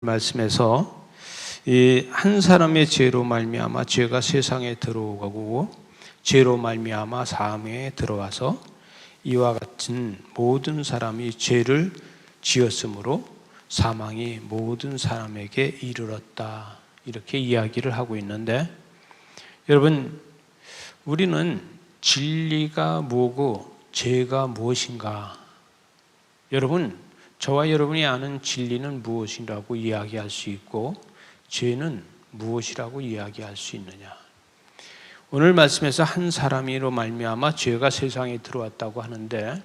말씀에서 이 한 사람의 죄로 말미암아 죄가 세상에 들어오고 죄로 말미암아 사망에 들어와서 이와 같은 모든 사람이 죄를 지었으므로 사망이 모든 사람에게 이르렀다, 이렇게 이야기를 하고 있는데, 여러분, 우리는 진리가 뭐고 죄가 무엇인가? 여러분, 저와 여러분이 아는 진리는 무엇이라고 이야기할 수 있고 죄는 무엇이라고 이야기할 수 있느냐? 오늘 말씀에서 한 사람이로 말미암아 죄가 세상에 들어왔다고 하는데,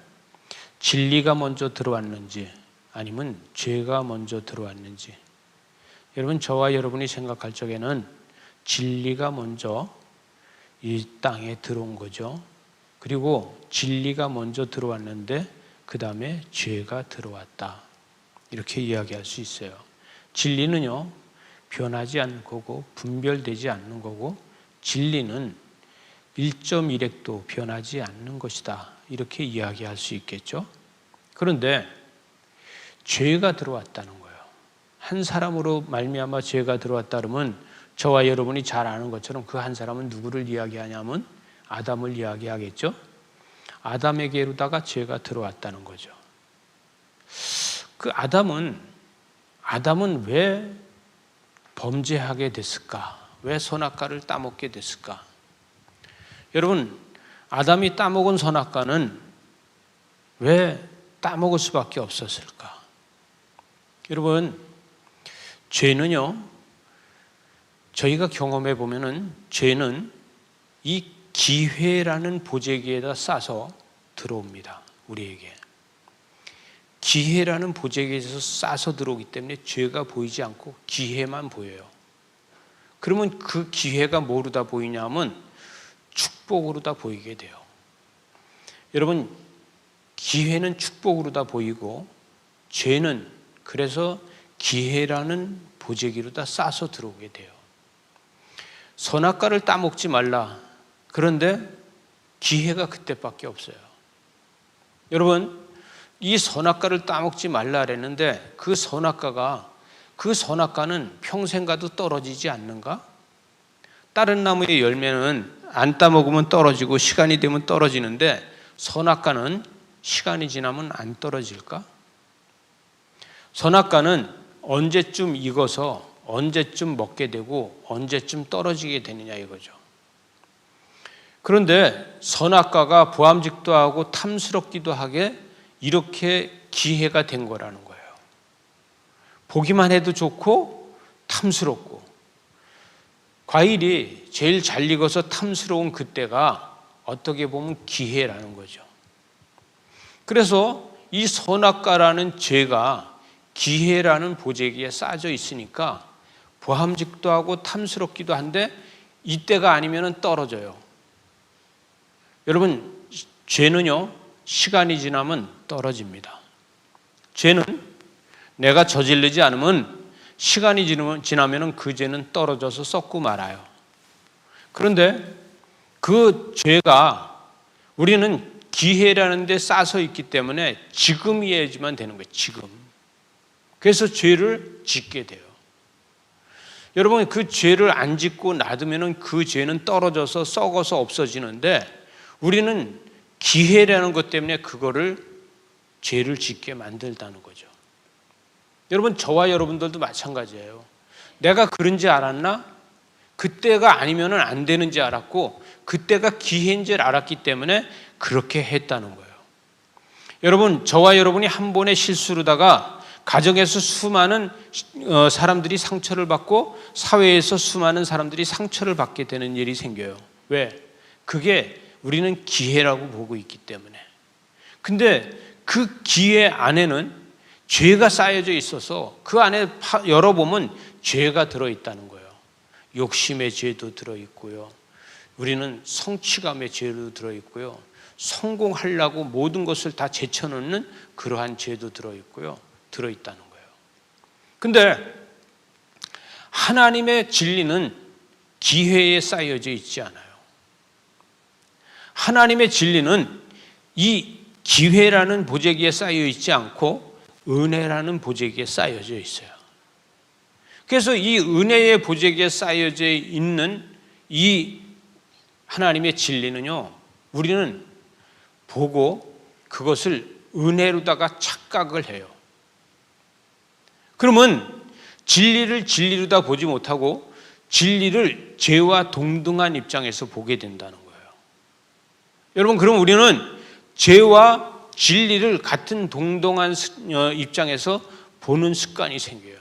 진리가 먼저 들어왔는지 아니면 죄가 먼저 들어왔는지, 여러분, 저와 여러분이 생각할 적에는 진리가 먼저 이 땅에 들어온 거죠. 그리고 진리가 먼저 들어왔는데 그 다음에 죄가 들어왔다, 이렇게 이야기할 수 있어요. 진리는요, 변하지 않는 거고 분별되지 않는 거고, 진리는 1.1핵도 변하지 않는 것이다, 이렇게 이야기할 수 있겠죠. 그런데 죄가 들어왔다는 거예요. 한 사람으로 말미암아 죄가 들어왔다 그러면 저와 여러분이 잘 아는 것처럼 그 한 사람은 누구를 이야기하냐면 아담을 이야기하겠죠. 아담에게로다가 죄가 들어왔다는 거죠. 그 아담은 왜 범죄하게 됐을까? 왜 선악과를 따먹게 됐을까? 여러분, 아담이 따먹은 선악과는 왜 따먹을 수밖에 없었을까? 여러분, 죄는요, 저희가 경험해 보면은 죄는 이 기회라는 보재기에다 싸서 들어옵니다. 우리에게 기회라는 보재기에서 싸서 들어오기 때문에 죄가 보이지 않고 기회만 보여요. 그러면 그 기회가 뭐로 다 보이냐면 축복으로 다 보이게 돼요. 여러분, 기회는 축복으로 다 보이고 죄는 그래서 기회라는 보재기로 다 싸서 들어오게 돼요. 선악과를 따먹지 말라, 그런데 기회가 그때밖에 없어요. 여러분, 이 선악과를 따먹지 말라 그랬는데 그 선악과는 평생 가도 떨어지지 않는가? 다른 나무의 열매는 안 따먹으면 떨어지고 시간이 되면 떨어지는데 선악과는 시간이 지나면 안 떨어질까? 선악과는 언제쯤 익어서 언제쯤 먹게 되고 언제쯤 떨어지게 되느냐 이거죠. 그런데 선악과가 보암직도 하고 탐스럽기도 하게 이렇게 기회가 된 거라는 거예요. 보기만 해도 좋고 탐스럽고, 과일이 제일 잘 익어서 탐스러운 그때가 어떻게 보면 기회라는 거죠. 그래서 이 선악과라는 죄가 기회라는 보재기에 싸져 있으니까 보암직도 하고 탐스럽기도 한데 이때가 아니면 떨어져요. 여러분, 죄는요, 시간이 지나면 떨어집니다. 죄는 내가 저지르지 않으면 시간이 지나면 그 죄는 떨어져서 썩고 말아요. 그런데 그 죄가 우리는 기회라는 데 싸서 있기 때문에 지금이어야지만 되는 거예요. 지금. 그래서 죄를 짓게 돼요. 여러분, 그 죄를 안 짓고 놔두면 그 죄는 떨어져서 썩어서 없어지는데 우리는 기회라는 것 때문에 그거를 죄를 짓게 만들다는 거죠. 여러분, 저와 여러분들도 마찬가지예요. 내가 그런지 알았나? 그때가 아니면 안 되는지 알았고 그때가 기회인 줄 알았기 때문에 그렇게 했다는 거예요. 여러분, 저와 여러분이 한 번의 실수로다가 가정에서 수많은 사람들이 상처를 받고 사회에서 수많은 사람들이 상처를 받게 되는 일이 생겨요. 왜? 그게 우리는 기회라고 보고 있기 때문에. 근데 그 기회 안에는 죄가 쌓여져 있어서 그 안에 열어보면 죄가 들어있다는 거예요. 욕심의 죄도 들어있고요, 우리는 성취감의 죄도 들어있고요, 성공하려고 모든 것을 다 제쳐놓는 그러한 죄도 들어있고요, 들어있다는 거예요. 근데 하나님의 진리는 기회에 쌓여져 있지 않아요. 하나님의 진리는 이 기회라는 보재기에 쌓여 있지 않고 은혜라는 보재기에 쌓여져 있어요. 그래서 이 은혜의 보재기에 쌓여져 있는 이 하나님의 진리는요, 우리는 보고 그것을 은혜로다가 착각을 해요. 그러면 진리를 진리로다 보지 못하고 진리를 죄와 동등한 입장에서 보게 된다는 거예요. 여러분, 그럼 우리는 죄와 진리를 같은 동등한 입장에서 보는 습관이 생겨요.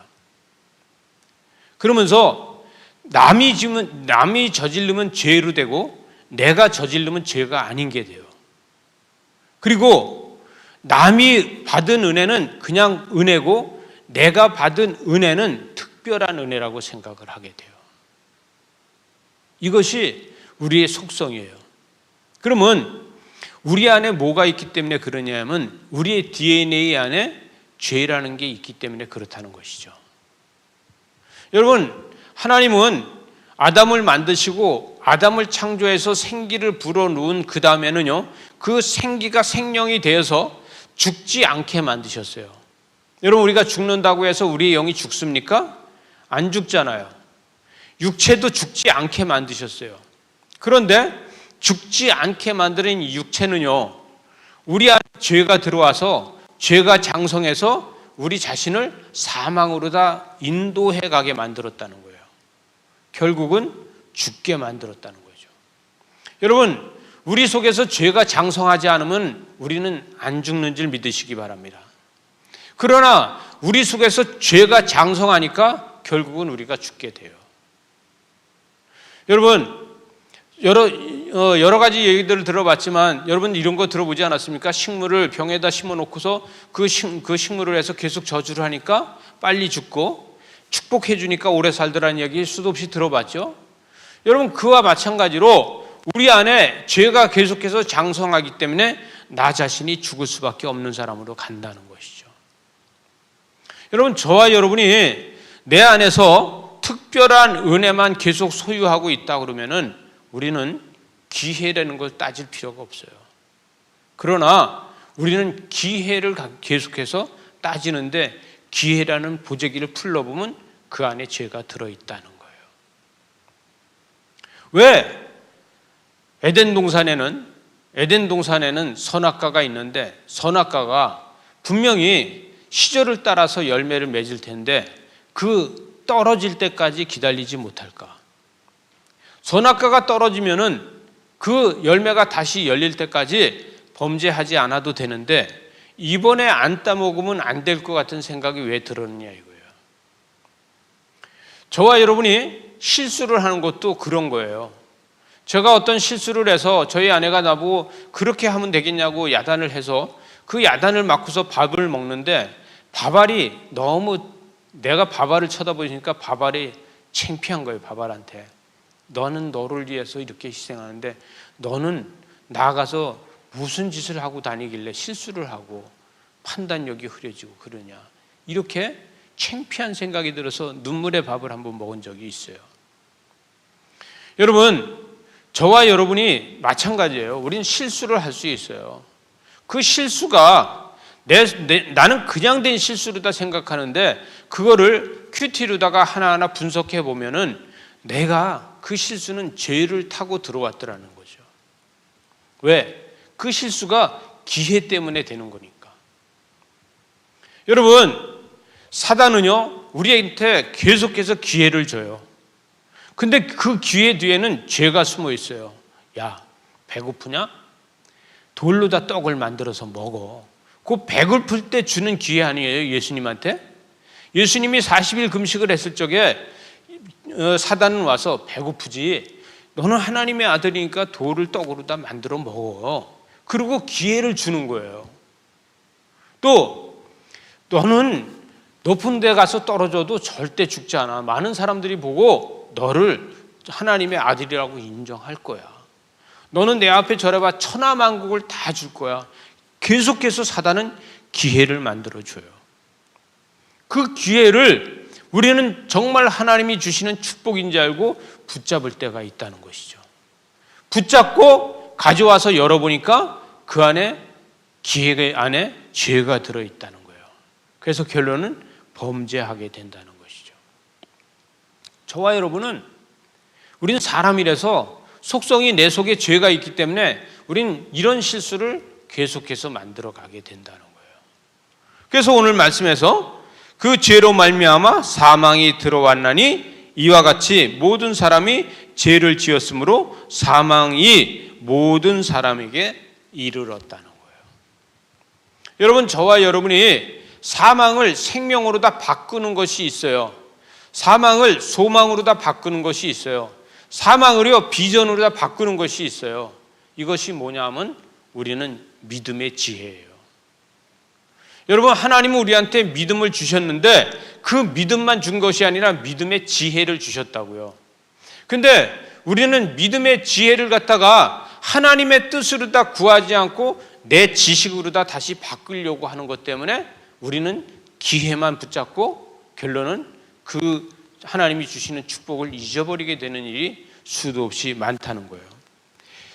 그러면서 남이 저지르면 죄로 되고 내가 저지르면 죄가 아닌 게 돼요. 그리고 남이 받은 은혜는 그냥 은혜고 내가 받은 은혜는 특별한 은혜라고 생각을 하게 돼요. 이것이 우리의 속성이에요. 그러면 우리 안에 뭐가 있기 때문에 그러냐면 우리의 DNA 안에 죄라는 게 있기 때문에 그렇다는 것이죠. 여러분, 하나님은 아담을 만드시고 아담을 창조해서 생기를 불어넣은 그 다음에는요, 그 생기가 생명이 되어서 죽지 않게 만드셨어요. 여러분, 우리가 죽는다고 해서 우리의 영이 죽습니까? 안 죽잖아요. 육체도 죽지 않게 만드셨어요. 그런데 죽지 않게 만드는 이 육체는요, 우리 안에 죄가 들어와서 죄가 장성해서 우리 자신을 사망으로 다 인도해 가게 만들었다는 거예요. 결국은 죽게 만들었다는 거죠. 여러분, 우리 속에서 죄가 장성하지 않으면 우리는 안 죽는 줄 믿으시기 바랍니다. 그러나 우리 속에서 죄가 장성하니까 결국은 우리가 죽게 돼요. 여러분, 여러 가지 얘기들을 들어봤지만 여러분 이런 거 들어보지 않았습니까? 식물을 병에다 심어놓고서 그 식물을 해서 계속 저주를 하니까 빨리 죽고 축복해 주니까 오래 살더라는 이야기 수도 없이 들어봤죠? 여러분, 그와 마찬가지로 우리 안에 죄가 계속해서 장성하기 때문에 나 자신이 죽을 수밖에 없는 사람으로 간다는 것이죠. 여러분, 저와 여러분이 내 안에서 특별한 은혜만 계속 소유하고 있다 그러면은 우리는 기회라는 걸 따질 필요가 없어요. 그러나 우리는 기회를 계속해서 따지는데 기회라는 보재기를 풀러보면 그 안에 죄가 들어있다는 거예요. 왜? 에덴 동산에는 선악과가 있는데 선악과가 분명히 시절을 따라서 열매를 맺을 텐데 그 떨어질 때까지 기다리지 못할까? 선악과가 떨어지면은 그 열매가 다시 열릴 때까지 범죄하지 않아도 되는데 이번에 안 따먹으면 안 될 것 같은 생각이 왜 들었느냐 이거예요. 저와 여러분이 실수를 하는 것도 그런 거예요. 제가 어떤 실수를 해서 저희 아내가 나보고 그렇게 하면 되겠냐고 야단을 해서 그 야단을 맞고서 밥을 먹는데 밥알이 너무 내가 밥알을 쳐다보니까 밥알이 창피한 거예요. 밥알한테. 너는 너를 위해서 이렇게 희생하는데 너는 나가서 무슨 짓을 하고 다니길래 실수를 하고 판단력이 흐려지고 그러냐. 이렇게 창피한 생각이 들어서 눈물의 밥을 한번 먹은 적이 있어요. 여러분, 저와 여러분이 마찬가지예요. 우리는 실수를 할 수 있어요. 그 실수가 나는 그냥 된 실수로다 생각하는데 그거를 큐티로다가 하나하나 분석해 보면은 내가 그 실수는 죄를 타고 들어왔더라는 거죠. 왜? 그 실수가 기회 때문에 되는 거니까. 여러분, 사단은요 우리한테 계속해서 기회를 줘요. 근데 그 기회 뒤에는 죄가 숨어 있어요. 야, 배고프냐? 돌로다 떡을 만들어서 먹어. 그 배고플 때 주는 기회 아니에요, 예수님한테? 예수님이 40일 금식을 했을 적에 사단은 와서 배고프지? 너는 하나님의 아들이니까 돌을 떡으로 다 만들어 먹어. 그리고 기회를 주는 거예요. 또 너는 높은 데 가서 떨어져도 절대 죽지 않아. 많은 사람들이 보고 너를 하나님의 아들이라고 인정할 거야. 너는 내 앞에 절해봐 천하만국을 다 줄 거야. 계속해서 사단은 기회를 만들어줘요. 그 기회를 우리는 정말 하나님이 주시는 축복인 줄 알고 붙잡을 때가 있다는 것이죠. 붙잡고 가져와서 열어보니까 그 안에 기회 안에 죄가 들어있다는 거예요. 그래서 결론은 범죄하게 된다는 것이죠. 저와 여러분은 우리는 사람이라서 속성이 내 속에 죄가 있기 때문에 우리는 이런 실수를 계속해서 만들어 가게 된다는 거예요. 그래서 오늘 말씀에서 그 죄로 말미암아 사망이 들어왔나니 이와 같이 모든 사람이 죄를 지었으므로 사망이 모든 사람에게 이르렀다는 거예요. 여러분, 저와 여러분이 사망을 생명으로 다 바꾸는 것이 있어요. 사망을 소망으로 다 바꾸는 것이 있어요. 사망을요 비전으로 다 바꾸는 것이 있어요. 이것이 뭐냐면 우리는 믿음의 지혜예요. 여러분, 하나님은 우리한테 믿음을 주셨는데 그 믿음만 준 것이 아니라 믿음의 지혜를 주셨다고요. 근데 우리는 믿음의 지혜를 갖다가 하나님의 뜻으로 다 구하지 않고 내 지식으로 다 다시 바꾸려고 하는 것 때문에 우리는 기회만 붙잡고 결론은 그 하나님이 주시는 축복을 잊어버리게 되는 일이 수도 없이 많다는 거예요.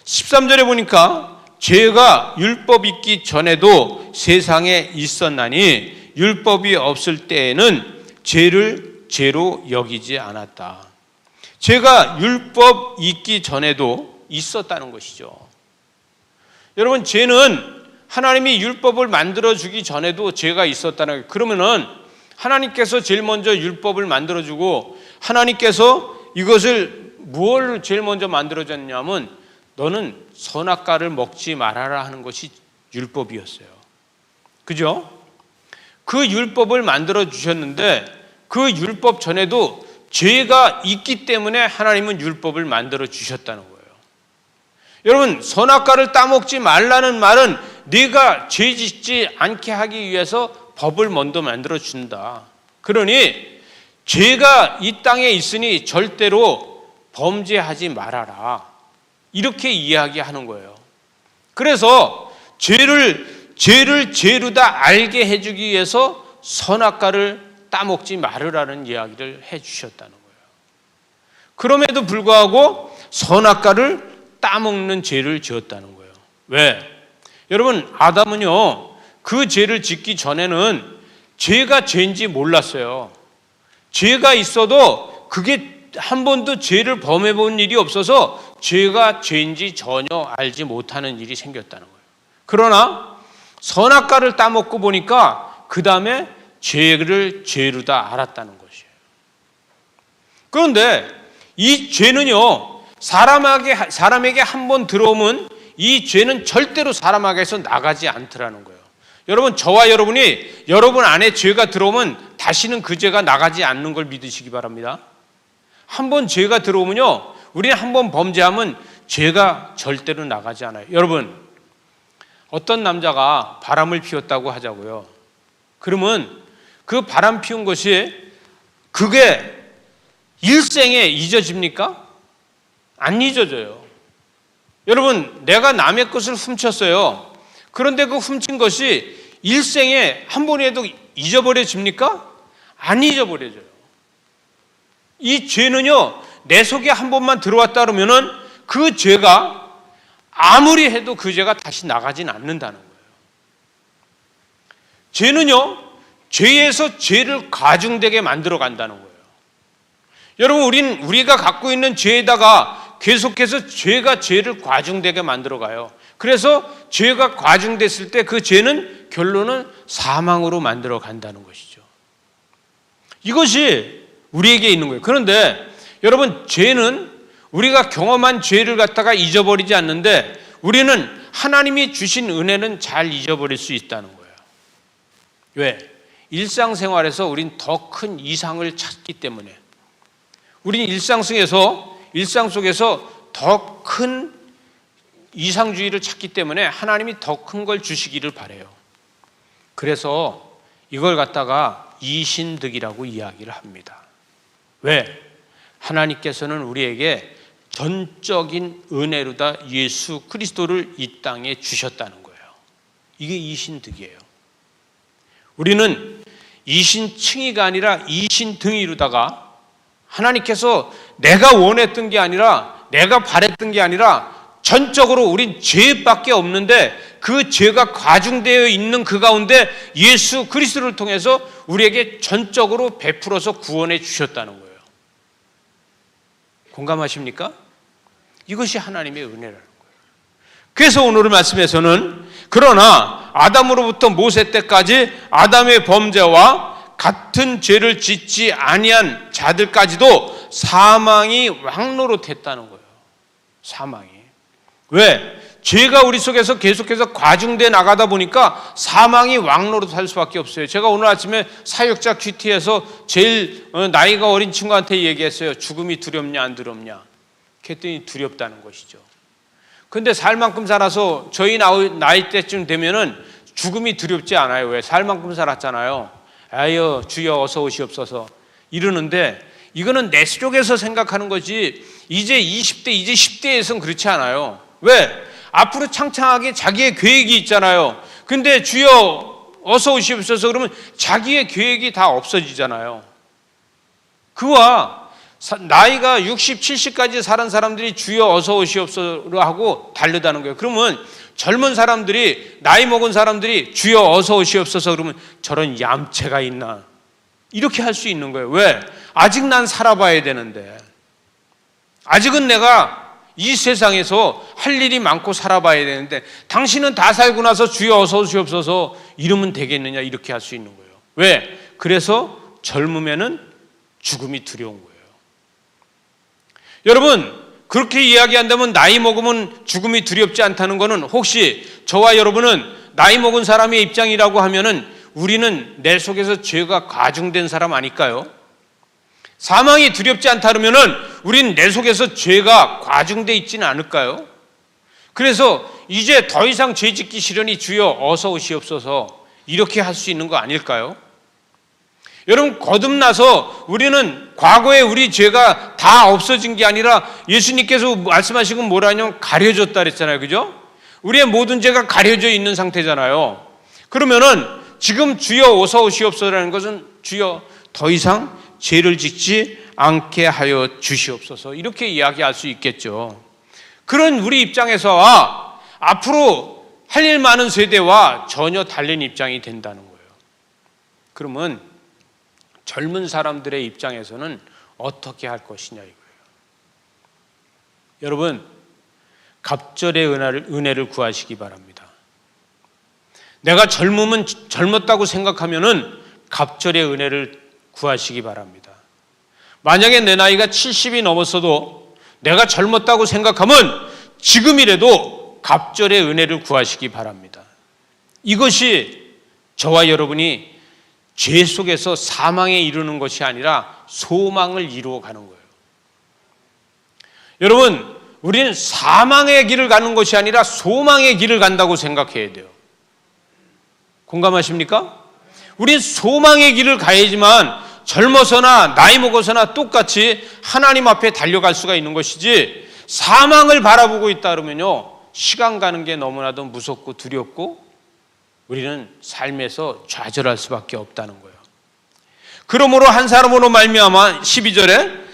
13절에 보니까 죄가 율법 있기 전에도 세상에 있었나니 율법이 없을 때에는 죄를 죄로 여기지 않았다. 죄가 율법 있기 전에도 있었다는 것이죠. 여러분, 죄는 하나님이 율법을 만들어주기 전에도 죄가 있었다는 거예요. 그러면은 하나님께서 제일 먼저 율법을 만들어주고 하나님께서 이것을 무엇을 제일 먼저 만들어줬냐면 너는 선악과를 먹지 말아라 하는 것이 율법이었어요. 그죠? 그 율법을 만들어 주셨는데 그 율법 전에도 죄가 있기 때문에 하나님은 율법을 만들어 주셨다는 거예요. 여러분, 선악과를 따먹지 말라는 말은 네가 죄 짓지 않게 하기 위해서 법을 먼저 만들어 준다. 그러니 죄가 이 땅에 있으니 절대로 범죄하지 말아라. 이렇게 이야기하는 거예요. 그래서 죄를 죄로 다 알게 해주기 위해서 선악과를 따먹지 말으라는 이야기를 해주셨다는 거예요. 그럼에도 불구하고 선악과를 따먹는 죄를 지었다는 거예요. 왜? 여러분, 아담은요 그 죄를 짓기 전에는 죄가 죄인지 몰랐어요. 죄가 있어도 그게 한 번도 죄를 범해 본 일이 없어서 죄가 죄인지 전혀 알지 못하는 일이 생겼다는 거예요. 그러나 선악과를 따먹고 보니까 그 다음에 죄를 죄로 다 알았다는 것이에요. 그런데 이 죄는요 사람에게 한 번 들어오면 이 죄는 절대로 사람에게서 나가지 않더라는 거예요. 여러분, 저와 여러분이 여러분 안에 죄가 들어오면 다시는 그 죄가 나가지 않는 걸 믿으시기 바랍니다. 한 번 죄가 들어오면요 우리는 한 번 범죄하면 죄가 절대로 나가지 않아요. 여러분, 어떤 남자가 바람을 피웠다고 하자고요. 그러면 그 바람 피운 것이 그게 일생에 잊어집니까? 안 잊어져요. 여러분, 내가 남의 것을 훔쳤어요. 그런데 그 훔친 것이 일생에 한 번에도 잊어버려집니까? 안 잊어버려져요. 이 죄는요 내 속에 한 번만 들어왔다 그러면은 그 죄가 아무리 해도 그 죄가 다시 나가진 않는다는 거예요. 죄는요 죄에서 죄를 가중되게 만들어 간다는 거예요. 여러분, 우리가 갖고 있는 죄에다가 계속해서 죄가 죄를 과중되게 만들어 가요. 그래서 죄가 과중됐을 때 그 죄는 결론은 사망으로 만들어 간다는 것이죠. 이것이 우리에게 있는 거예요. 그런데 여러분, 죄는 우리가 경험한 죄를 갖다가 잊어버리지 않는데 우리는 하나님이 주신 은혜는 잘 잊어버릴 수 있다는 거예요. 왜? 일상생활에서 우린 더 큰 이상을 찾기 때문에. 우린 일상 속에서 더 큰 이상주의를 찾기 때문에 하나님이 더 큰 걸 주시기를 바라요. 그래서 이걸 갖다가 이신득이라고 이야기를 합니다. 왜? 하나님께서는 우리에게 전적인 은혜로다 예수 그리스도를 이 땅에 주셨다는 거예요. 이게 이신득이에요. 우리는 이신층이가 아니라 이신등이로다가 하나님께서 내가 원했던 게 아니라 내가 바랬던 게 아니라 전적으로 우린 죄밖에 없는데 그 죄가 과중되어 있는 그 가운데 예수 그리스도를 통해서 우리에게 전적으로 베풀어서 구원해 주셨다는 거예요. 공감하십니까? 이것이 하나님의 은혜라는 거예요. 그래서 오늘의 말씀에서는 그러나 아담으로부터 모세 때까지 아담의 범죄와 같은 죄를 짓지 아니한 자들까지도 사망이 왕노릇했다는 거예요. 사망이. 왜? 죄가 우리 속에서 계속해서 과중돼 나가다 보니까 사망이 왕노릇할 수밖에 없어요. 제가 오늘 아침에 사역자 큐티에서 제일 나이가 어린 친구한테 얘기했어요. 죽음이 두렵냐 안 두렵냐. 그랬더니 두렵다는 것이죠. 근데 살 만큼 살아서 저희 나이 때쯤 되면은 죽음이 두렵지 않아요. 왜? 살 만큼 살았잖아요. 아유 주여 어서 오시옵소서 이러는데 이거는 내 속에서 생각하는 거지 이제 20대 이제 10대에서는 그렇지 않아요. 왜? 앞으로 창창하게 자기의 계획이 있잖아요. 근데 주여 어서 오시옵소서 그러면 자기의 계획이 다 없어지잖아요. 그와 나이가 60, 70까지 살은 사람들이 주여 어서 오시옵소서 하고 다르다는 거예요. 그러면 젊은 사람들이 나이 먹은 사람들이 주여 어서 오시옵소서 그러면 저런 얌체가 있나 이렇게 할 수 있는 거예요. 왜? 아직 난 살아봐야 되는데 아직은 내가 이 세상에서 할 일이 많고 살아봐야 되는데 당신은 다 살고 나서 주여 어서 오시옵소서 이러면 되겠느냐 이렇게 할 수 있는 거예요. 왜? 그래서 젊으면은 죽음이 두려운 거예요. 여러분 그렇게 이야기한다면 나이 먹으면 죽음이 두렵지 않다는 것은 혹시 저와 여러분은 나이 먹은 사람의 입장이라고 하면은 우리는 내 속에서 죄가 과중된 사람 아닐까요? 사망이 두렵지 않다면은 우리는 내 속에서 죄가 과중돼 있지는 않을까요? 그래서 이제 더 이상 죄 짓기 싫으니 주여 어서 오시옵소서 이렇게 할 수 있는 거 아닐까요? 여러분 거듭나서 우리는 과거에 우리 죄가 다 없어진 게 아니라 예수님께서 말씀하시고 뭐라냐면 가려졌다 그랬잖아요. 그죠? 우리의 모든 죄가 가려져 있는 상태잖아요. 그러면은 지금 주여 어서 오시옵소서라는 것은 주여 더 이상 죄를 짓지 않게 하여 주시옵소서 이렇게 이야기할 수 있겠죠. 그런 우리 입장에서 앞으로 할 일 많은 세대와 전혀 다른 입장이 된다는 거예요. 그러면 젊은 사람들의 입장에서는 어떻게 할 것이냐 이거예요. 여러분 갑절의 은혜를 구하시기 바랍니다. 내가 젊으면 젊었다고 생각하면은 갑절의 은혜를 구하시기 바랍니다. 만약에 내 나이가 70이 넘었어도 내가 젊었다고 생각하면 지금이라도 갑절의 은혜를 구하시기 바랍니다. 이것이 저와 여러분이 죄 속에서 사망에 이르는 것이 아니라 소망을 이루어 가는 거예요. 여러분, 우리는 사망의 길을 가는 것이 아니라 소망의 길을 간다고 생각해야 돼요. 공감하십니까? 우리는 소망의 길을 가야지만 젊어서나 나이 먹어서나 똑같이 하나님 앞에 달려갈 수가 있는 것이지 사망을 바라보고 있다 그러면요 시간 가는 게 너무나도 무섭고 두렵고 우리는 삶에서 좌절할 수밖에 없다는 거예요. 그러므로 한 사람으로 말미암아 12절에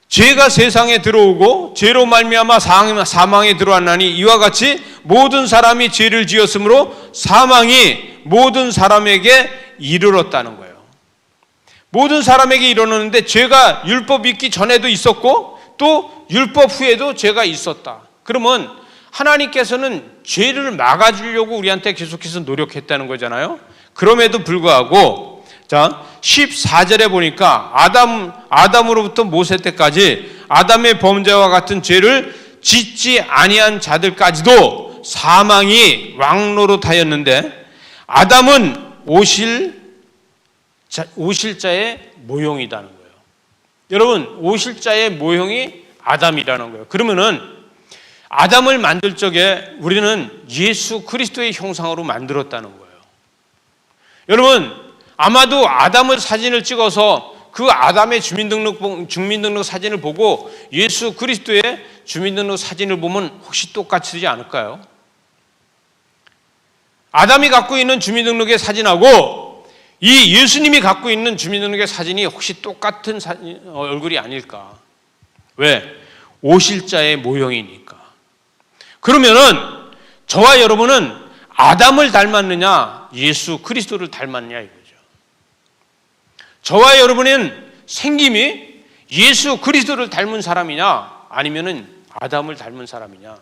죄가 세상에 들어오고 죄로 말미암아 사망에 들어왔나니 이와 같이 모든 사람이 죄를 지었으므로 사망이 모든 사람에게 이르렀다는 거예요. 모든 사람에게 이르렀는데 죄가 율법 있기 전에도 있었고 또 율법 후에도 죄가 있었다. 그러면 하나님께서는 죄를 막아주려고 우리한테 계속해서 노력했다는 거잖아요. 그럼에도 불구하고 자 14절에 보니까 아담으로부터 모세 때까지 아담의 범죄와 같은 죄를 짓지 아니한 자들까지도 사망이 왕노릇하였는데 아담은 오실 자의 모형이라는 거예요. 여러분 오실 자의 모형이 아담이라는 거예요. 그러면은 아담을 만들 적에 우리는 예수 그리스도의 형상으로 만들었다는 거예요. 여러분 아마도 아담의 사진을 찍어서 그 아담의 주민등록 사진을 보고 예수 그리스도의 주민등록 사진을 보면 혹시 똑같지 않을까요? 아담이 갖고 있는 주민등록의 사진하고 이 예수님이 갖고 있는 주민등록의 사진이 혹시 똑같은 얼굴이 아닐까? 왜? 오실 자의 모형이니까. 그러면은 저와 여러분은 아담을 닮았느냐 예수 그리스도를 닮았느냐 이거죠. 저와 여러분은 생김이 예수 그리스도를 닮은 사람이냐 아니면은 아담을 닮은 사람이냐?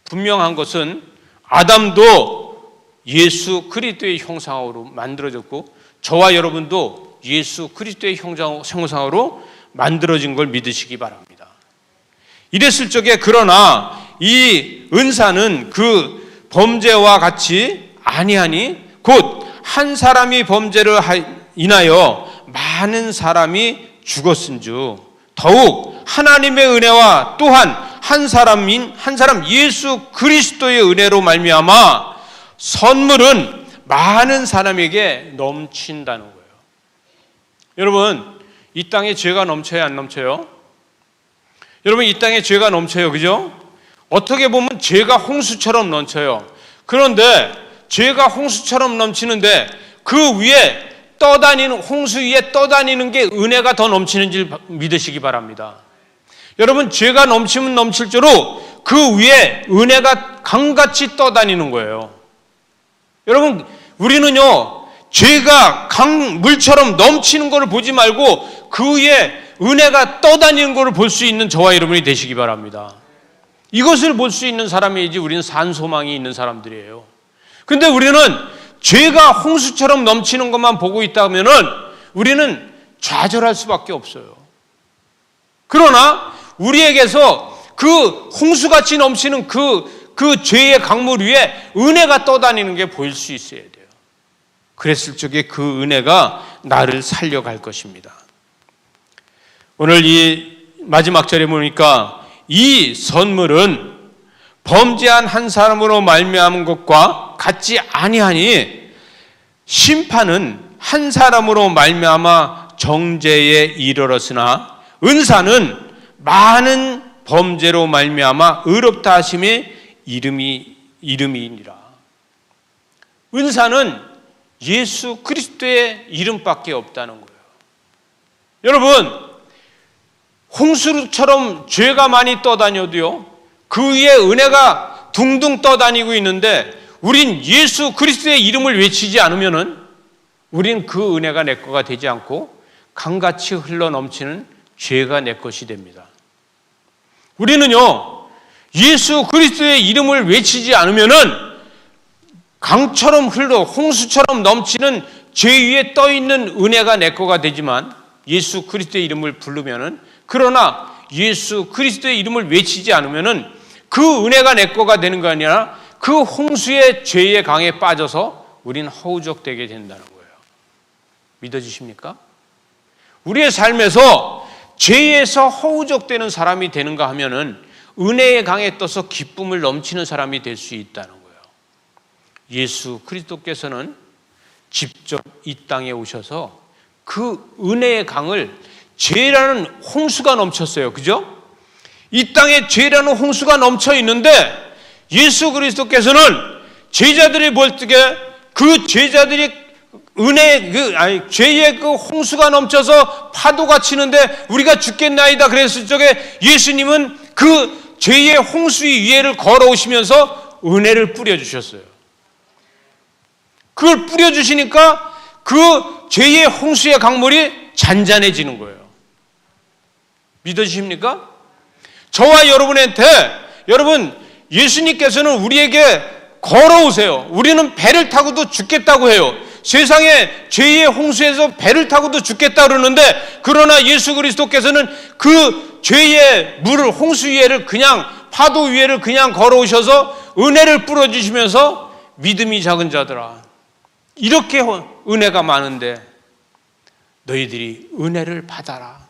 분명한 것은 아담도 예수 그리스도의 형상으로 만들어졌고 저와 여러분도 예수 그리스도의 형상으로 만들어진 걸 믿으시기 바랍니다. 이랬을 적에 그러나 이 은사는 그 범죄와 같이 아니하니 곧 한 사람이 범죄를 인하여 많은 사람이 죽었은즉 더욱 하나님의 은혜와 또한 한 사람 예수 그리스도의 은혜로 말미암아 선물은 많은 사람에게 넘친다는 거예요. 여러분, 이 땅에 죄가 넘쳐요, 안 넘쳐요? 여러분, 이 땅에 죄가 넘쳐요, 그죠? 어떻게 보면 죄가 홍수처럼 넘쳐요. 그런데 죄가 홍수처럼 넘치는데 그 위에 홍수 위에 떠다니는 게 은혜가 더 넘치는지 믿으시기 바랍니다. 여러분, 죄가 넘치면 넘칠수록 그 위에 은혜가 강같이 떠다니는 거예요. 여러분, 우리는요, 죄가 강물처럼 넘치는 것을 보지 말고 그 위에 은혜가 떠다니는 것을 볼 수 있는 저와 여러분이 되시기 바랍니다. 이것을 볼 수 있는 사람이지 우리는 산소망이 있는 사람들이에요. 근데 우리는 죄가 홍수처럼 넘치는 것만 보고 있다면은 우리는 좌절할 수밖에 없어요. 그러나 우리에게서 그 홍수같이 넘치는 그 죄의 강물 위에 은혜가 떠다니는 게 보일 수 있어야 돼요. 그랬을 적에 그 은혜가 나를 살려갈 것입니다. 오늘 이 마지막 절에 보니까 이 선물은 범죄한 한 사람으로 말미암은 것과 같지 아니하니 심판은 한 사람으로 말미암아 정죄에 이르렀으나 은사는 많은 범죄로 말미암아 의롭다 하심의 이름이니라. 은사는 예수 그리스도의 이름밖에 없다는 거예요. 여러분, 홍수처럼 죄가 많이 떠다녀도요, 그 위에 은혜가 둥둥 떠다니고 있는데 우린 예수 그리스도의 이름을 외치지 않으면은 우린 그 은혜가 내 거가 되지 않고 강같이 흘러 넘치는 죄가 내 것이 됩니다. 우리는요, 예수 그리스도의 이름을 외치지 않으면은 강처럼 흘러 홍수처럼 넘치는 죄 위에 떠 있는 은혜가 내 거가 되지만 예수 그리스도의 이름을 부르면은, 그러나 예수 그리스도의 이름을 외치지 않으면은 그 은혜가 내 거가 되는 거 아니라 그 홍수의 죄의 강에 빠져서 우리는 허우적되게 된다는 거예요. 믿어지십니까? 우리의 삶에서 죄에서 허우적되는 사람이 되는가 하면은 은혜의 강에 떠서 기쁨을 넘치는 사람이 될 수 있다는 거예요. 예수 그리스도께서는 직접 이 땅에 오셔서 그 은혜의 강을, 죄라는 홍수가 넘쳤어요. 그죠? 이 땅에 죄라는 홍수가 넘쳐 있는데 예수 그리스도께서는 제자들이 볼 적에 그 제자들이 죄의 그 홍수가 넘쳐서 파도가 치는데 우리가 죽겠나이다 그랬을 적에 예수님은 그 죄의 홍수 위에를 걸어오시면서 은혜를 뿌려주셨어요. 그걸 뿌려주시니까 그 죄의 홍수의 강물이 잔잔해지는 거예요. 믿어지십니까? 저와 여러분한테, 여러분, 예수님께서는 우리에게 걸어오세요. 우리는 배를 타고도 죽겠다고 해요. 세상에 죄의 홍수에서 배를 타고도 죽겠다 그러는데, 그러나 예수 그리스도께서는 그 죄의 물을, 홍수 위에를 그냥, 파도 위에를 그냥 걸어오셔서 은혜를 뿌려주시면서 믿음이 작은 자들아, 이렇게 은혜가 많은데 너희들이 은혜를 받아라.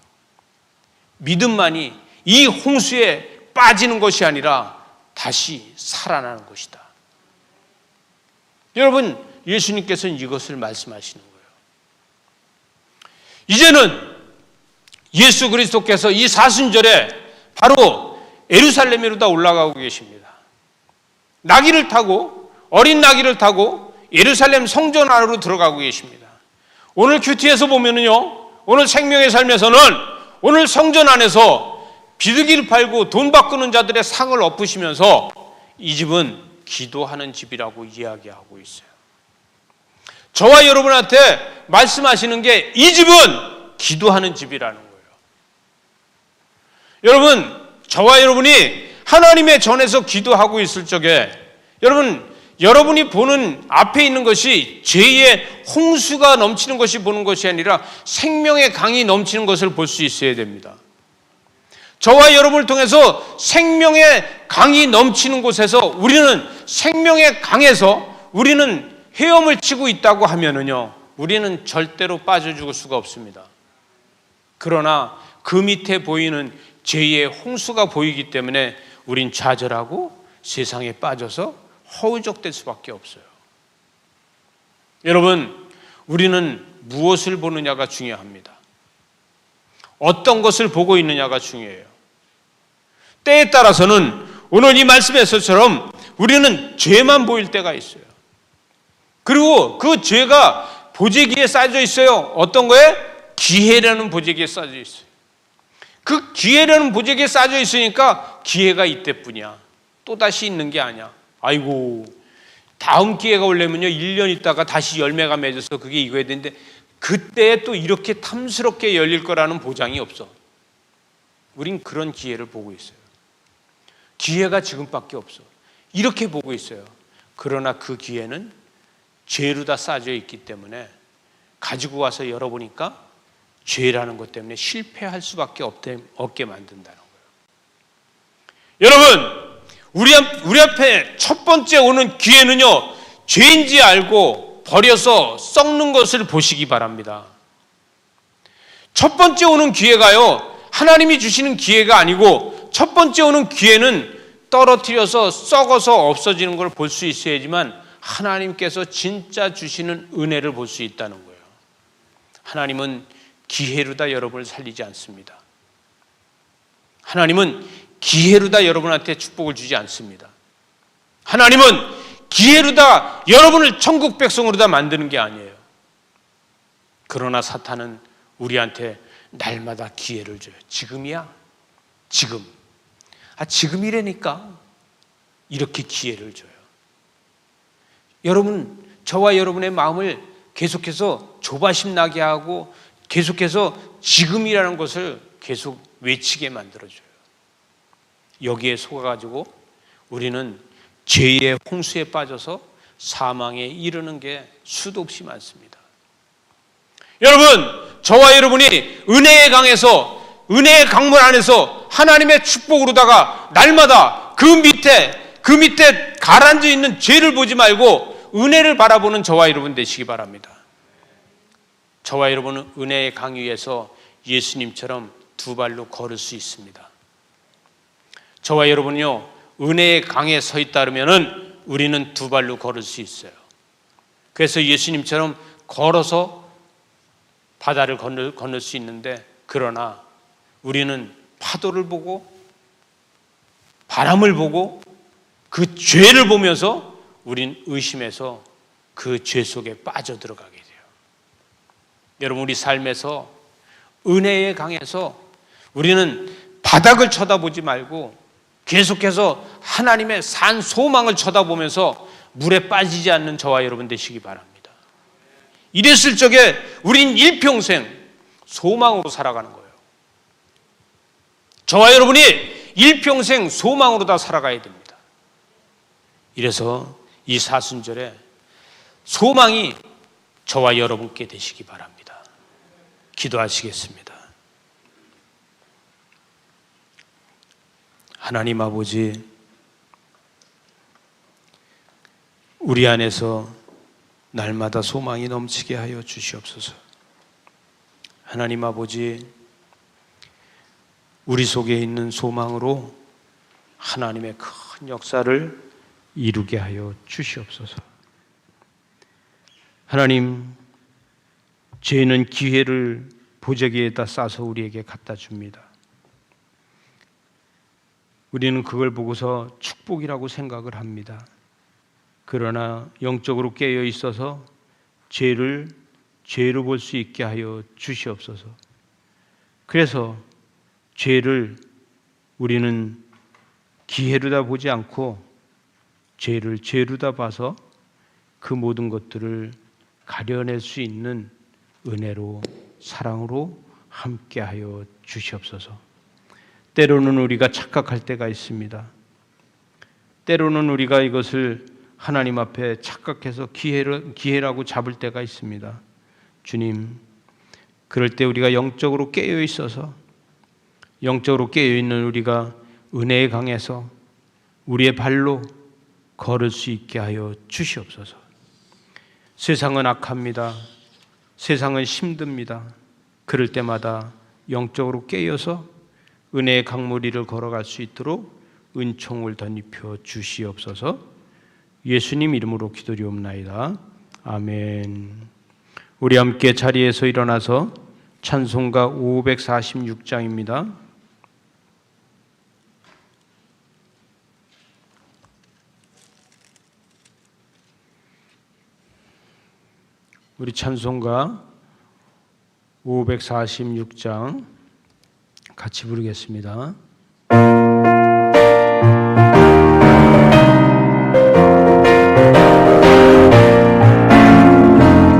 믿음만이 이 홍수에 빠지는 것이 아니라 다시 살아나는 것이다. 여러분, 예수님께서는 이것을 말씀하시는 거예요. 이제는 예수 그리스도께서 이 사순절에 바로 예루살렘으로 다 올라가고 계십니다. 나귀를 타고, 어린 나귀를 타고 예루살렘 성전 안으로 들어가고 계십니다. 오늘 큐티에서 보면은요, 오늘 생명의 삶에서는 오늘 성전 안에서 비둘기를 팔고 돈 바꾸는 자들의 상을 엎으시면서 이 집은 기도하는 집이라고 이야기하고 있어요. 저와 여러분한테 말씀하시는 게 이 집은 기도하는 집이라는 거예요. 여러분, 저와 여러분이 하나님의 전에서 기도하고 있을 적에 여러분이 보는 앞에 있는 것이 죄의 홍수가 넘치는 것이 보는 것이 아니라 생명의 강이 넘치는 것을 볼 수 있어야 됩니다. 저와 여러분을 통해서 생명의 강이 넘치는 곳에서 우리는 생명의 강에서 우리는 헤엄을 치고 있다고 하면은요, 우리는 절대로 빠져 죽을 수가 없습니다. 그러나 그 밑에 보이는 죄의 홍수가 보이기 때문에 우린 좌절하고 세상에 빠져서 허우적될 수밖에 없어요. 여러분, 우리는 무엇을 보느냐가 중요합니다. 어떤 것을 보고 있느냐가 중요해요. 때에 따라서는 오늘 이 말씀에서처럼 우리는 죄만 보일 때가 있어요. 그리고 그 죄가 보재기에 쌓여져 있어요. 어떤 거에? 기회라는 보재기에 쌓여져 있어요. 그 기회라는 보재기에 쌓여져 있으니까 기회가 이때뿐이야. 또다시 있는 게 아니야. 아이고, 다음 기회가 오려면요 1년 있다가 다시 열매가 맺어서 그게 이거야 되는데 그때 또 이렇게 탐스럽게 열릴 거라는 보장이 없어. 우린 그런 기회를 보고 있어요. 기회가 지금밖에 없어. 이렇게 보고 있어요. 그러나 그 기회는 죄로 다 쌓여 있기 때문에 가지고 와서 열어보니까 죄라는 것 때문에 실패할 수밖에 없게 만든다는 거예요. 여러분, 우리 앞에 첫 번째 오는 기회는요, 죄인지 알고 버려서 썩는 것을 보시기 바랍니다. 첫 번째 오는 기회가요, 하나님이 주시는 기회가 아니고 첫 번째 오는 기회는 떨어뜨려서 썩어서 없어지는 걸 볼 수 있어야지만 하나님께서 진짜 주시는 은혜를 볼 수 있다는 거예요. 하나님은 기회로 다 여러분을 살리지 않습니다. 하나님은 기회로 다 여러분한테 축복을 주지 않습니다. 하나님은 기회로 다 여러분을 천국 백성으로 다 만드는 게 아니에요. 그러나 사탄은 우리한테 날마다 기회를 줘요. 지금이야. 지금. 지금이라니까. 이렇게 기회를 줘요. 여러분, 저와 여러분의 마음을 계속해서 조바심 나게 하고 계속해서 지금이라는 것을 계속 외치게 만들어줘요. 여기에 속아가지고 우리는 죄의 홍수에 빠져서 사망에 이르는 게 수도 없이 많습니다. 여러분, 저와 여러분이 은혜의 강에서, 은혜의 강물 안에서 하나님의 축복으로다가 날마다 그 밑에 가라앉아 있는 죄를 보지 말고 은혜를 바라보는 저와 여러분 되시기 바랍니다. 저와 여러분은 은혜의 강 위에서 예수님처럼 두 발로 걸을 수 있습니다. 저와 여러분요, 은혜의 강에 서 있다 그러면은 우리는 두 발로 걸을 수 있어요. 그래서 예수님처럼 걸어서 바다를 건널 수 있는데, 그러나 우리는 파도를 보고 바람을 보고 그 죄를 보면서 우린 의심해서 그 죄 속에 빠져들어가게 돼요. 여러분, 우리 삶에서 은혜의 강에서 우리는 바닥을 쳐다보지 말고 계속해서 하나님의 산 소망을 쳐다보면서 물에 빠지지 않는 저와 여러분 되시기 바랍니다. 이랬을 적에 우린 일평생 소망으로 살아가는 거예요. 저와 여러분이 일평생 소망으로 다 살아가야 됩니다. 이래서 이 사순절에 소망이 저와 여러분께 되시기 바랍니다. 기도하시겠습니다. 하나님 아버지, 우리 안에서 날마다 소망이 넘치게 하여 주시옵소서. 하나님 아버지, 우리 속에 있는 소망으로 하나님의 큰 역사를 이루게 하여 주시옵소서. 하나님, 죄는 기회를 보재기에다 싸서 우리에게 갖다 줍니다. 우리는 그걸 보고서 축복이라고 생각을 합니다. 그러나 영적으로 깨어 있어서 죄를 죄로 볼 수 있게 하여 주시옵소서. 그래서 죄를 우리는 기회로다 보지 않고 죄를 죄로다 봐서 그 모든 것들을 가려낼 수 있는 은혜로, 사랑으로 함께하여 주시옵소서. 때로는 우리가 착각할 때가 있습니다. 때로는 우리가 이것을 하나님 앞에 착각해서 기회라고 잡을 때가 있습니다. 주님, 그럴 때 우리가 영적으로 깨어 있어서, 영적으로 깨어 있는 우리가 은혜의 강에서 우리의 발로 걸을 수 있게 하여 주시옵소서. 세상은 악합니다. 세상은 힘듭니다. 그럴 때마다 영적으로 깨어서 은혜의 강물 위를 걸어갈 수 있도록 은총을 덧입혀 주시옵소서. 예수님 이름으로 기도리옵나이다. 아멘. 우리 함께 자리에서 일어나서 찬송가 546장입니다. 우리 찬송가 546장 같이 부르겠습니다.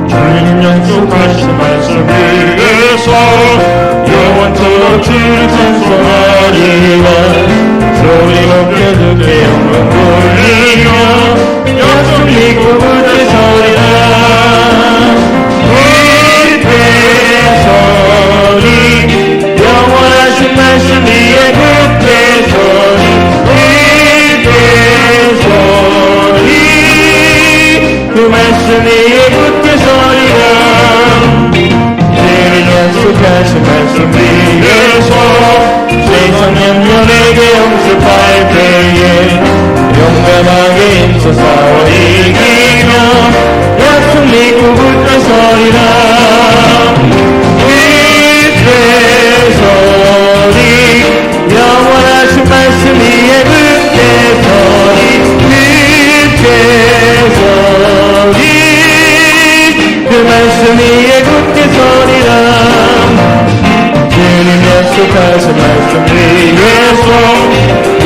주님 약속하신 말씀 위에서 영원토록 주를 찬송하리라. 소리 높게 듣게 영광 돌리며 약속 믿고 굳게 서리라. 영원하신 말씀 위에 굳게 서리, 굳게 서리. 그 말씀 위에 굳게 서리라. 주님 약속하신 말씀 위에서 세상 영혼에게 영접할 때에 용감하게 힘써 싸워 이기며 약속 믿고 굳게 서리라. 영원하신 말씀 위에 굳게 서리, 굳게 서리. 그 말씀 위에 굳게 서리라. 주님 약속하신 말씀 위에서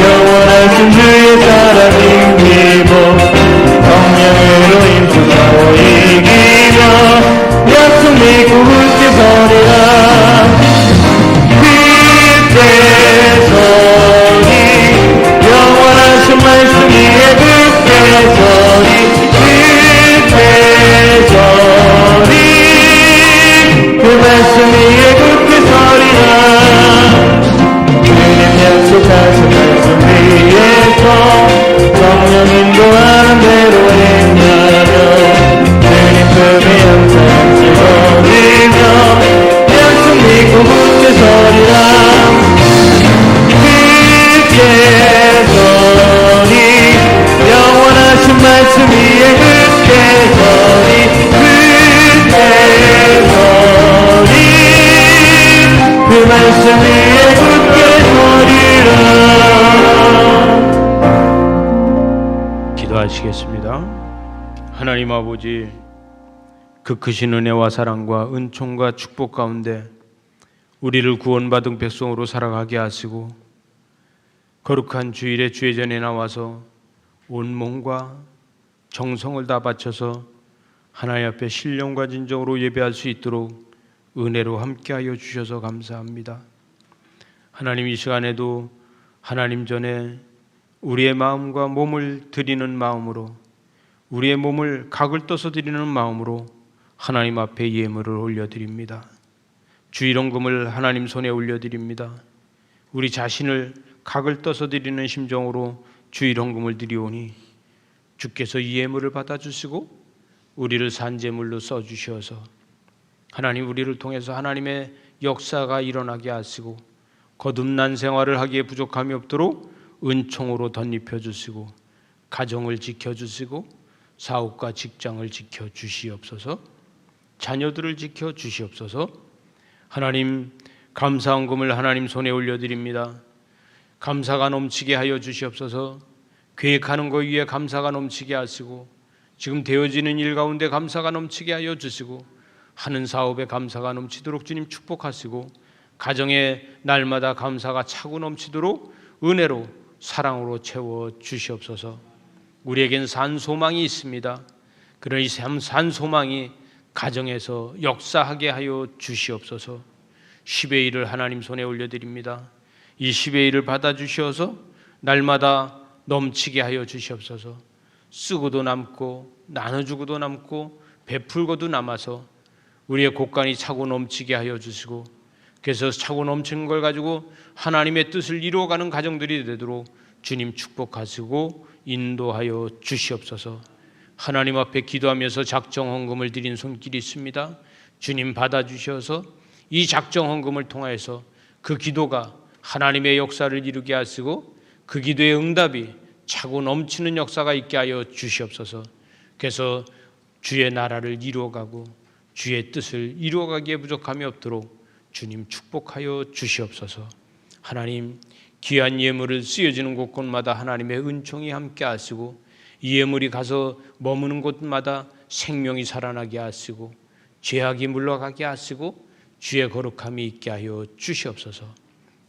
영원하신 주의 사랑 힘입어 성령으로 힘써 싸워 이기며 약속 믿고 굳게 서리라. 영원하신 말씀 위에 굳게 서리, 굳게 서리. 그 말씀 위에 굳게 서리라. 주님 약속하신 말씀 위에서 성령 인도하는 대로 행하며 주님 품에 항상 즐거리며 약속 믿고 굳게 서리라. 영원하신 말씀 위에 굳게 서리, 굳게 서리. 그 말씀 위에 굳게 서리라. 기도하시겠습니다. 하나님 아버지, 그 크신 은혜와 사랑과 은총과 축복 가운데 우리를 구원받은 백성으로 살아가게 하시고 거룩한 주일에 주의 전에 나와서 온 몸과 정성을 다 바쳐서 하나님 앞에 신령과 진정으로 예배할 수 있도록 은혜로 함께하여 주셔서 감사합니다. 하나님, 이 시간에도 하나님 전에 우리의 마음과 몸을 드리는 마음으로, 우리의 몸을 각을 떠서 드리는 마음으로 하나님 앞에 예물을 올려드립니다. 주일헌금을 하나님 손에 올려드립니다. 우리 자신을 각을 떠서 드리는 심정으로 주일헌금을 드리오니 주께서 이 예물을 받아주시고 우리를 산제물로 써주셔서 하나님, 우리를 통해서 하나님의 역사가 일어나게 하시고 거듭난 생활을 하기에 부족함이 없도록 은총으로 덧입혀 주시고 가정을 지켜주시고 사업과 직장을 지켜주시옵소서. 자녀들을 지켜주시옵소서. 하나님, 감사헌금을 하나님 손에 올려드립니다. 감사가 넘치게 하여 주시옵소서. 계획하는 것 위에 감사가 넘치게 하시고 지금 되어지는 일 가운데 감사가 넘치게 하여 주시고 하는 사업에 감사가 넘치도록 주님 축복하시고 가정에 날마다 감사가 차고 넘치도록 은혜로 사랑으로 채워 주시옵소서. 우리에겐 산 소망이 있습니다. 그러나 이 산 소망이 가정에서 역사하게 하여 주시옵소서. 10의 1을 하나님 손에 올려드립니다. 이 10의 1을 받아주시어서 날마다 넘치게 하여 주시옵소서. 쓰고도 남고 나눠주고도 남고 베풀고도 남아서 우리의 곳간이 차고 넘치게 하여 주시고, 그래서 차고 넘치는 걸 가지고 하나님의 뜻을 이루어가는 가정들이 되도록 주님 축복하시고 인도하여 주시옵소서. 하나님 앞에 기도하면서 작정 헌금을 드린 손길이 있습니다. 주님 받아주셔서 이 작정 헌금을 통하여서 그 기도가 하나님의 역사를 이루게 하시고 그 기도의 응답이 차고 넘치는 역사가 있게 하여 주시옵소서. 그래서 주의 나라를 이루어가고 주의 뜻을 이루어가기에 부족함이 없도록 주님 축복하여 주시옵소서. 하나님, 귀한 예물을 쓰여지는 곳곳마다 하나님의 은총이 함께 하시고 이 예물이 가서 머무는 곳마다 생명이 살아나게 하시고 죄악이 물러가게 하시고 주의 거룩함이 있게 하여 주시옵소서.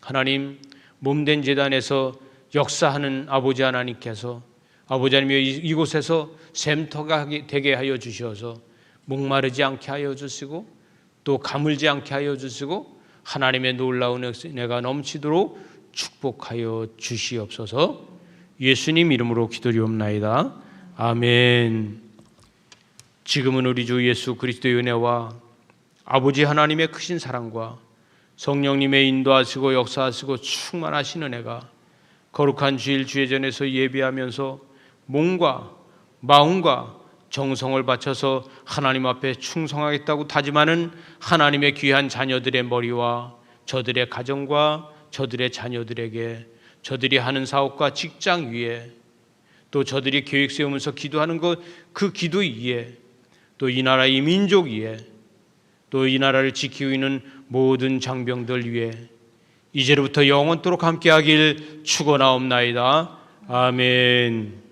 하나님, 몸된 제단에서 역사하는 아버지 하나님께서 아버지 하나님의 이곳에서 샘터가 되게 하여 주셔서 목마르지 않게 하여 주시고 또 가물지 않게 하여 주시고 하나님의 놀라운 은혜가 넘치도록 축복하여 주시옵소서. 예수님 이름으로 기도리옵나이다. 아멘. 지금은 우리 주 예수 그리스도의 은혜와 아버지 하나님의 크신 사랑과 성령님의 인도하시고 역사하시고 충만하신 은혜가 거룩한 주일 주회전에서 예배하면서 몸과 마음과 정성을 바쳐서 하나님 앞에 충성하겠다고 다짐하는 하나님의 귀한 자녀들의 머리와 저들의 가정과 저들의 자녀들에게, 저들이 하는 사업과 직장 위에, 또 저들이 계획 세우면서 기도하는 것, 그 기도 위에, 또 이 나라의 민족 위에, 또 이 나라를 지키고 있는 모든 장병들 위에 이제로부터 영원토록 함께하길 축원하옵나이다. 아멘.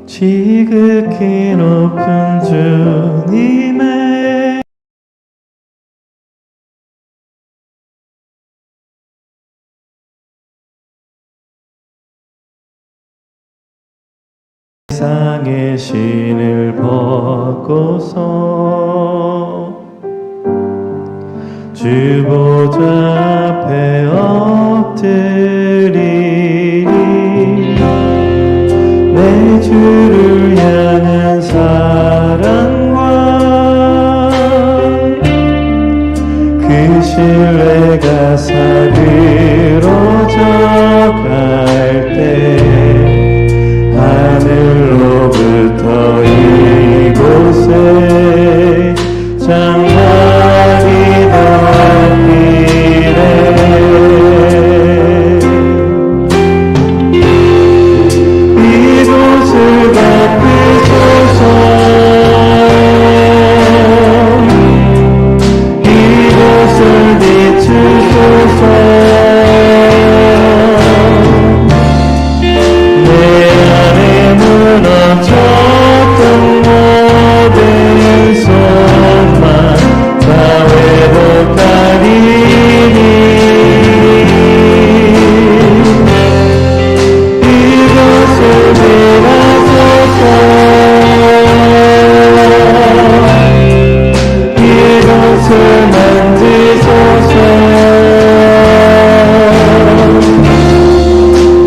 지극히 높은 주님의 세상의 신을 벗고서 주 보좌 앞에 엎드리니 내 주를 향한 사랑과 그 신뢰가 사그러져 갈 때 하늘로부터 이곳에 장막이 덮이네. 이곳을 덮으소서. 이곳을 비추소서. 내 안에 무너졌던 모든 소망 다 회복하리니 이곳을 빌어소서. 이곳을 만지소서.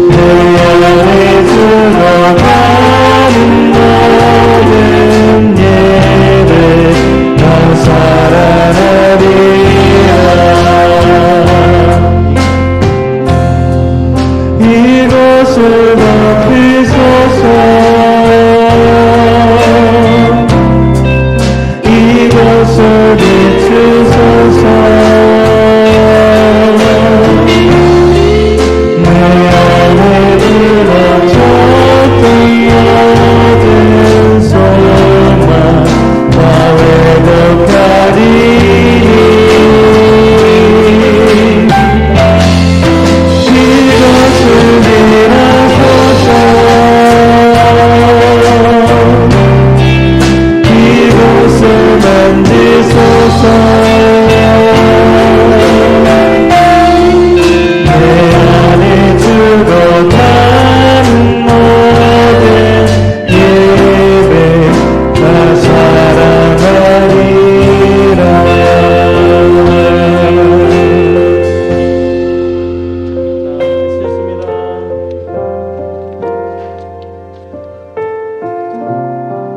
내 안에 들어가는 모든 예를 다 살아나리라. 이곳을 덮으소서.